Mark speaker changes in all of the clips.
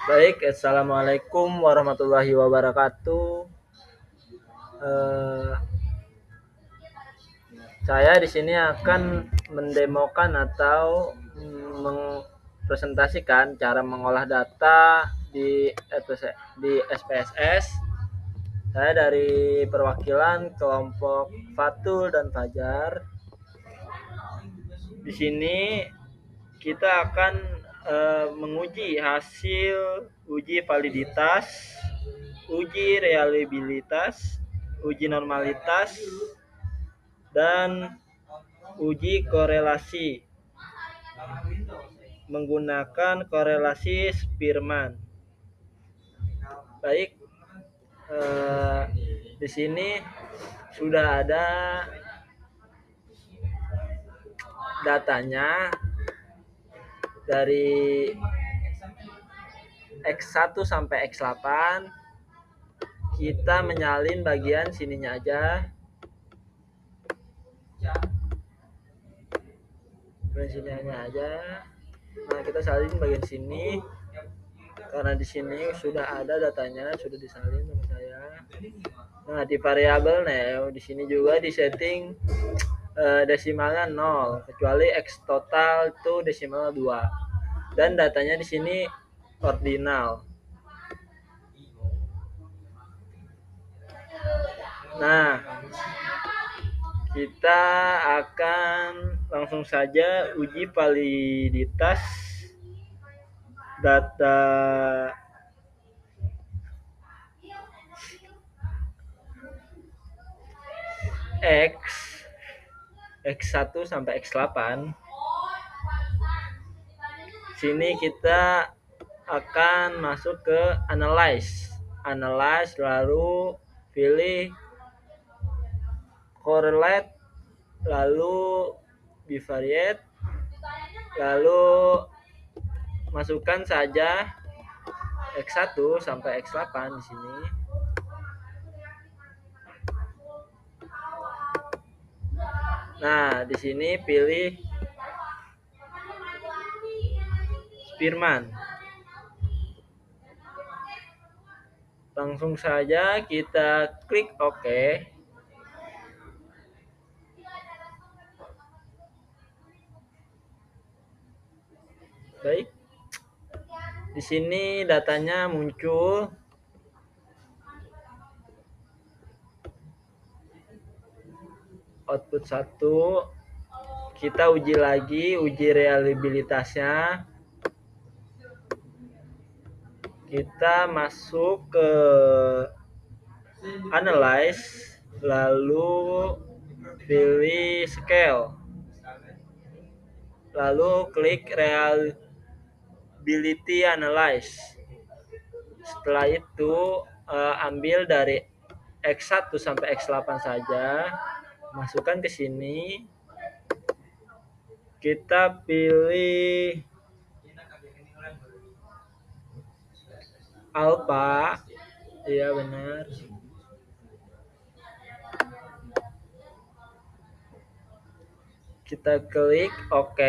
Speaker 1: Baik, assalamualaikum warahmatullahi wabarakatuh. Eh, saya di sini akan mendemokan atau mempresentasikan cara mengolah data di SPSS. Saya dari perwakilan kelompok Fatul dan Fajar. Di sini kita akan menguji hasil uji validitas, uji reliabilitas, uji normalitas, dan uji korelasi menggunakan korelasi Spearman. Baik, eh, di sini sudah ada datanya dari X1 sampai X8. Kita menyalin bagian sininya aja. Bagian sininya aja. Nah, kita salin bagian sini karena di sini sudah ada datanya, sudah disalin sama saya. Nah, di variabel neo di sini juga disetting desimalnya 0 kecuali X total itu desimalnya 2. Dan datanya di sini ordinal. Nah, kita akan langsung saja uji validitas data X X1 sampai X8. Sini kita akan masuk ke analyze. Analyze lalu pilih correlate, lalu bivariate, lalu masukkan saja X1 sampai X8 di sini. Nah, di sini pilih Spearman. Langsung saja kita klik OK. Baik. Di sini datanya muncul. Output 1. Kita uji lagi, uji reliabilitasnya. Kita masuk ke analyze, lalu pilih scale, lalu klik reliability analyze. Setelah itu ambil dari X1 sampai X8 saja, masukkan ke sini. Kita pilih alpha, iya benar. Kita klik OK.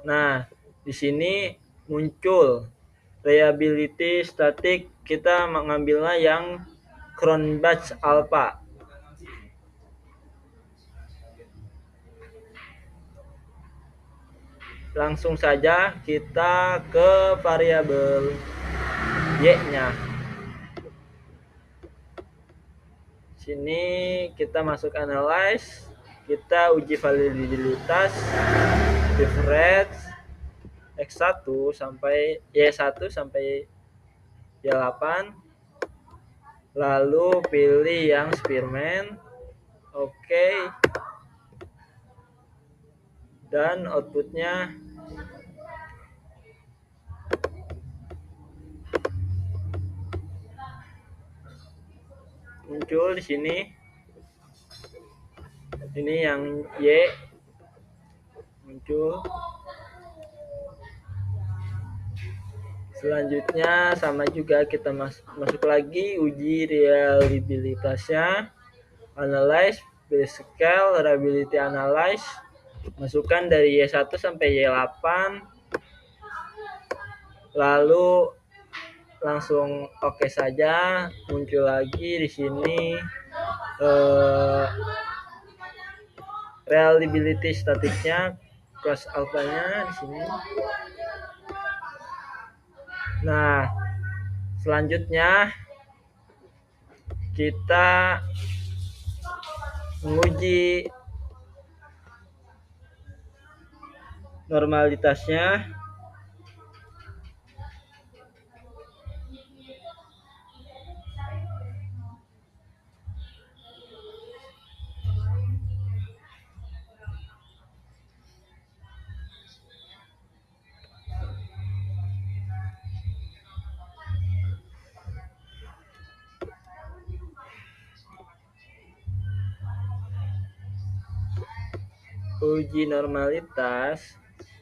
Speaker 1: Nah, di sini muncul reliability static. Kita mengambilnya yang Cronbach alpha. Langsung saja kita ke variabel Y-nya. Sini kita masuk analyze, kita uji validitas, difference X1 sampai Y1 sampai Y8. Lalu pilih yang Spearman. Oke. Dan outputnya muncul di sini. Ini yang Y muncul. Selanjutnya sama juga kita masuk lagi uji reliabilitasnya, analyze, base scale, reliability analyze, masukkan dari Y1 sampai Y8. Lalu langsung oke saja, muncul lagi di sini eh, reliability statiknya, cross alpha-nya di sini. Nah, selanjutnya kita menguji normalitasnya. Uji normalitas.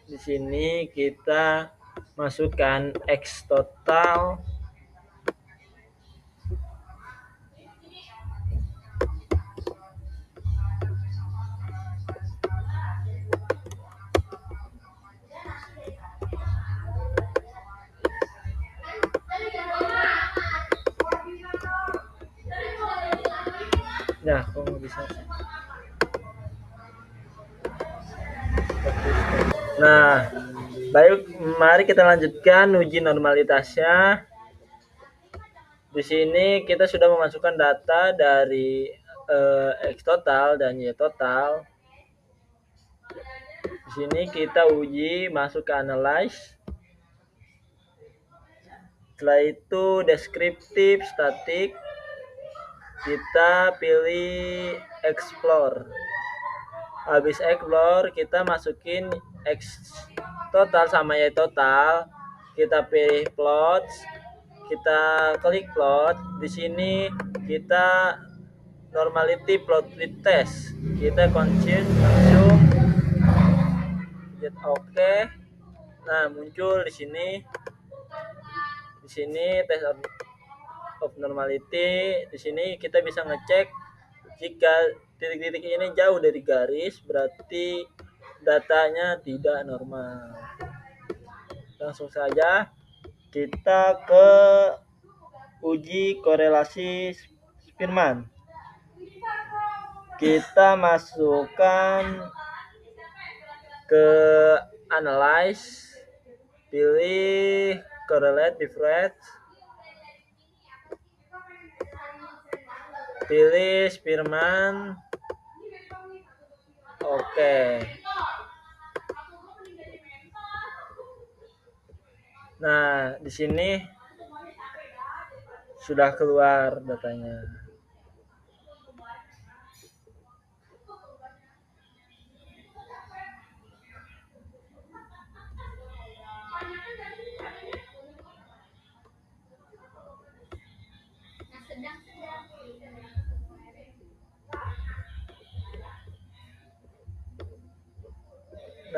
Speaker 1: Di sini kita masukkan X total ya, kok nggak bisa sih. Nah, baik, mari kita lanjutkan uji normalitasnya. Di sini kita sudah memasukkan data dari X total dan Y total. Di sini kita uji, masuk ke analyze. Setelah itu deskriptif, statik. Kita pilih explore. Habis explore, kita masukin X total sama Y total. Kita pilih plot. Kita klik plot. Di sini kita normality plot with test. Kita consume hit oke. Nah, muncul di sini. Di sini test of normality. Di sini kita bisa ngecek jika titik-titik ini jauh dari garis, berarti datanya tidak normal. Langsung saja kita ke uji korelasi Spearman. Kita masukkan ke analyze, pilih correlate difference, pilih Spearman, oke. Nah, di sini sudah keluar datanya.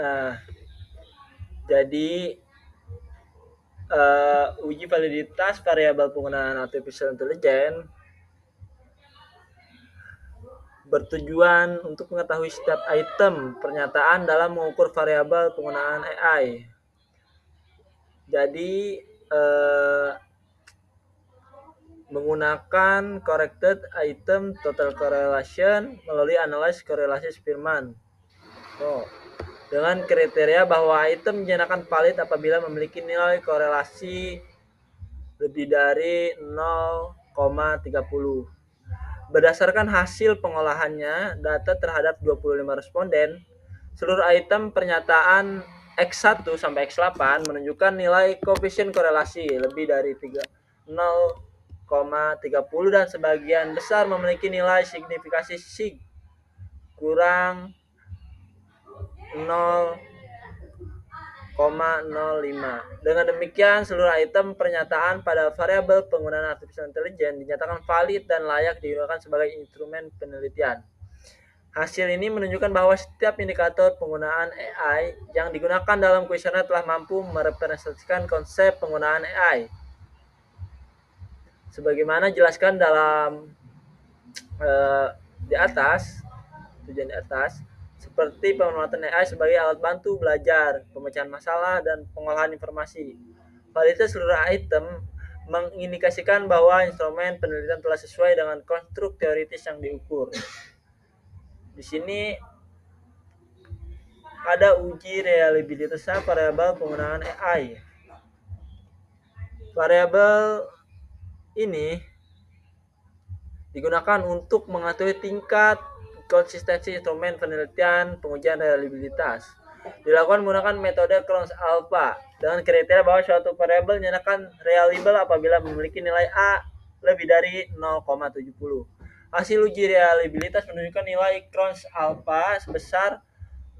Speaker 1: Nah, jadi uji validitas variabel penggunaan artificial intelligence bertujuan untuk mengetahui setiap item pernyataan dalam mengukur variabel penggunaan AI. Jadi menggunakan corrected item total correlation melalui analysis korelasi Spearman. Dengan kriteria bahwa item dinyatakan valid apabila memiliki nilai korelasi lebih dari 0,30. Berdasarkan hasil pengolahannya, data terhadap 25 responden, seluruh item pernyataan X1 sampai X8 menunjukkan nilai koefisien korelasi lebih dari 0,30 dan sebagian besar memiliki nilai signifikasi sig kurang 0,05. Dengan demikian, seluruh item pernyataan pada variabel penggunaan artificial intelligence dinyatakan valid dan layak digunakan sebagai instrumen penelitian. Hasil ini menunjukkan bahwa setiap indikator penggunaan AI yang digunakan dalam kuesioner telah mampu merepresentasikan konsep penggunaan AI. Sebagaimana jelaskan dalam di atas, tujuan di atas, seperti pemanfaatan AI sebagai alat bantu belajar, pemecahan masalah, dan pengolahan informasi. Validitas seluruh item mengindikasikan bahwa instrumen penelitian telah sesuai dengan konstruk teoritis yang diukur. Di sini ada uji reliabilitas variabel penggunaan AI. Variabel ini digunakan untuk mengetahui tingkat konsistensi instrumen penelitian pengujian reliabilitas. Dilakukan menggunakan metode Krones alpha dengan kriteria bahwa suatu variabel dinyatakan reliable apabila memiliki nilai A lebih dari 0,70. Hasil uji reliabilitas menunjukkan nilai Krones alpha sebesar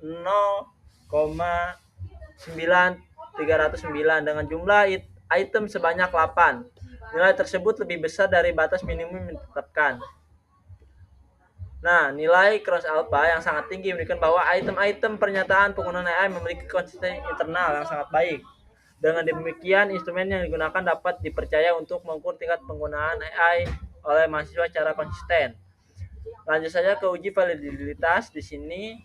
Speaker 1: 0,9309 dengan jumlah item sebanyak 8. Nilai tersebut lebih besar dari batas minimum yang ditetapkan. Nah, nilai cross alpha yang sangat tinggi menunjukkan bahwa item-item pernyataan penggunaan AI memiliki konsistensi internal yang sangat baik. Dengan demikian, instrumen yang digunakan dapat dipercaya untuk mengukur tingkat penggunaan AI oleh mahasiswa secara konsisten. Lanjut saja ke uji validitas. Di sini,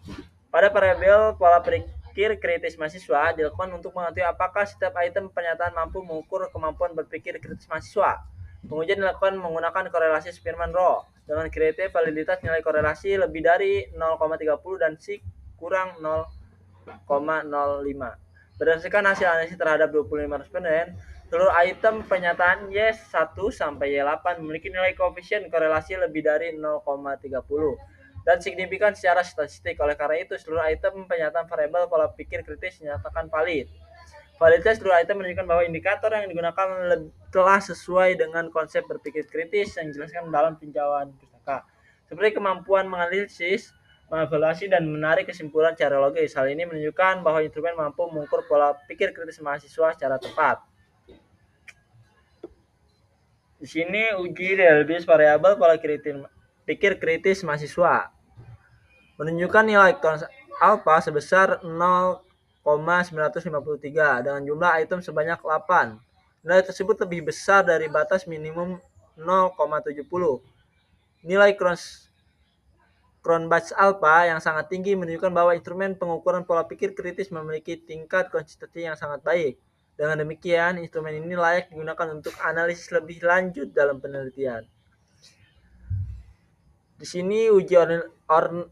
Speaker 1: pada variabel pola pikir kritis mahasiswa dilakukan untuk mengetahui apakah setiap item pernyataan mampu mengukur kemampuan berpikir kritis mahasiswa. Pengujian dilakukan menggunakan korelasi Spearman-Rho dengan kriteria validitas nilai korelasi lebih dari 0,30 dan SIG kurang 0,05. Berdasarkan hasil analisis terhadap 25 responden, seluruh item pernyataan Y1 sampai Y8 memiliki nilai koefisien korelasi lebih dari 0,30 dan signifikan secara statistik. Oleh karena itu, seluruh item pernyataan variabel pola pikir kritis dinyatakan valid. Validitas seluruh item menunjukkan bahwa indikator yang digunakan telah sesuai dengan konsep berpikir kritis yang dijelaskan dalam tinjauan pustaka, seperti kemampuan menganalisis, mengevaluasi, dan menarik kesimpulan secara logis. Hal ini menunjukkan bahwa instrumen mampu mengukur pola pikir kritis mahasiswa secara tepat. Di sini uji reliabilitas variabel pola pikir kritis mahasiswa menunjukkan nilai alpha sebesar 0,953 dengan jumlah item sebanyak 8. Nilai tersebut lebih besar dari batas minimum 0,70. Nilai Cronbach alpha yang sangat tinggi menunjukkan bahwa instrumen pengukuran pola pikir kritis memiliki tingkat konsistensi yang sangat baik. Dengan demikian, instrumen ini layak digunakan untuk analisis lebih lanjut dalam penelitian. Di sini uji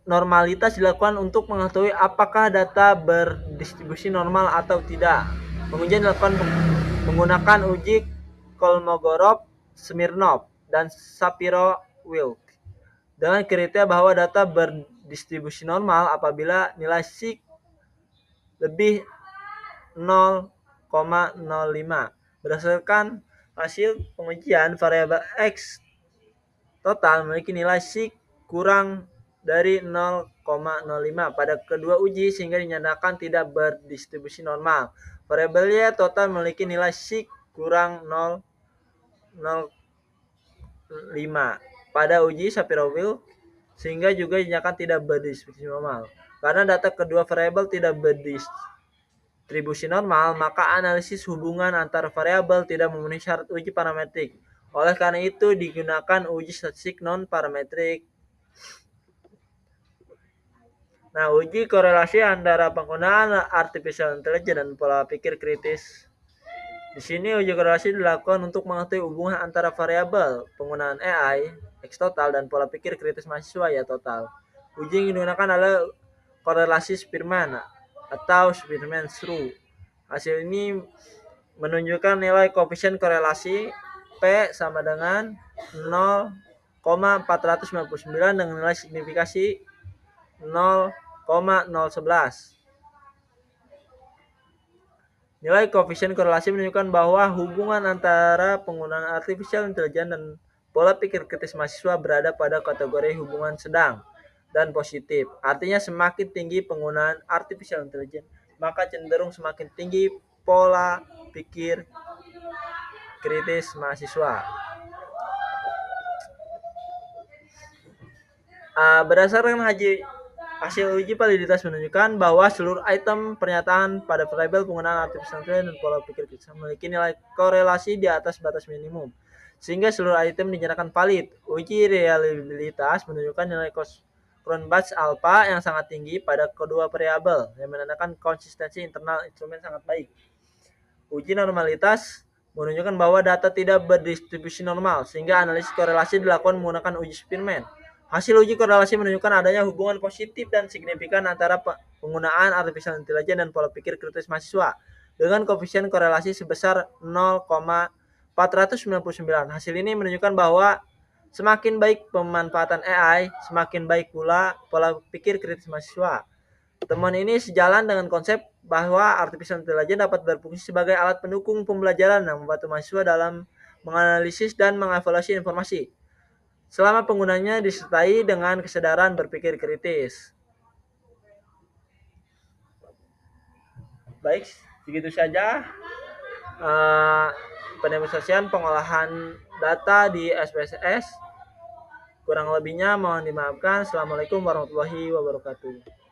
Speaker 1: normalitas dilakukan untuk mengetahui apakah data berdistribusi normal atau tidak. Pengujian dilakukan menggunakan uji Kolmogorov, Smirnov, dan Shapiro-Wilk dengan kriteria bahwa data berdistribusi normal apabila nilai SIG lebih 0,05. Berdasarkan hasil pengujian, variabel X total memiliki nilai SIG kurang dari 0,05 pada kedua uji sehingga dinyatakan tidak berdistribusi normal. Variabel Y total memiliki nilai SIG kurang 0,05 pada uji Shapiro-Wilk sehingga juga dinyatakan tidak berdistribusi normal. Karena data kedua variabel tidak berdistribusi normal, maka analisis hubungan antar variabel tidak memenuhi syarat uji parametrik. Oleh karena itu digunakan uji statistik non-parametrik. Nah, uji korelasi antara penggunaan artificial intelligence dan pola pikir kritis. Di sini uji korelasi dilakukan untuk mengetahui hubungan antara variabel penggunaan AI, X total, dan pola pikir kritis mahasiswa ya total. Uji yang digunakan adalah korelasi Spearman atau Spearman-Rho. Hasil ini menunjukkan nilai koefisien korelasi P sama dengan 0,499 dengan nilai signifikasi 0,011. Nilai koefisien korelasi menunjukkan bahwa hubungan antara penggunaan artificial intelligence dan pola pikir kritis mahasiswa berada pada kategori hubungan sedang dan positif. Artinya semakin tinggi penggunaan artificial intelligence, maka cenderung semakin tinggi pola pikir kritis mahasiswa. Berdasarkan hasil uji validitas menunjukkan bahwa seluruh item pernyataan pada variabel penggunaan artificial intelligence dan pola pikir kritis memiliki nilai korelasi di atas batas minimum, sehingga seluruh item dinyatakan valid. Uji reliabilitas menunjukkan nilai Cronbach alpha yang sangat tinggi pada kedua variabel, yang menandakan konsistensi internal instrumen sangat baik. Uji normalitas menunjukkan bahwa data tidak berdistribusi normal, sehingga analisis korelasi dilakukan menggunakan uji Spearman. Hasil uji korelasi menunjukkan adanya hubungan positif dan signifikan antara penggunaan artificial intelligence dan pola pikir kritis mahasiswa, dengan koefisien korelasi sebesar 0,499. Hasil ini menunjukkan bahwa semakin baik pemanfaatan AI, semakin baik pula pola pikir kritis mahasiswa. Temuan ini sejalan dengan konsep bahwa artificial intelligence dapat berfungsi sebagai alat pendukung pembelajaran yang membantu mahasiswa dalam menganalisis dan mengevaluasi informasi, selama penggunanya disertai dengan kesadaran berpikir kritis. Baik, begitu saja pendemonstrasian pengolahan data di SPSS. Kurang lebihnya mohon dimaafkan. Assalamualaikum warahmatullahi wabarakatuh.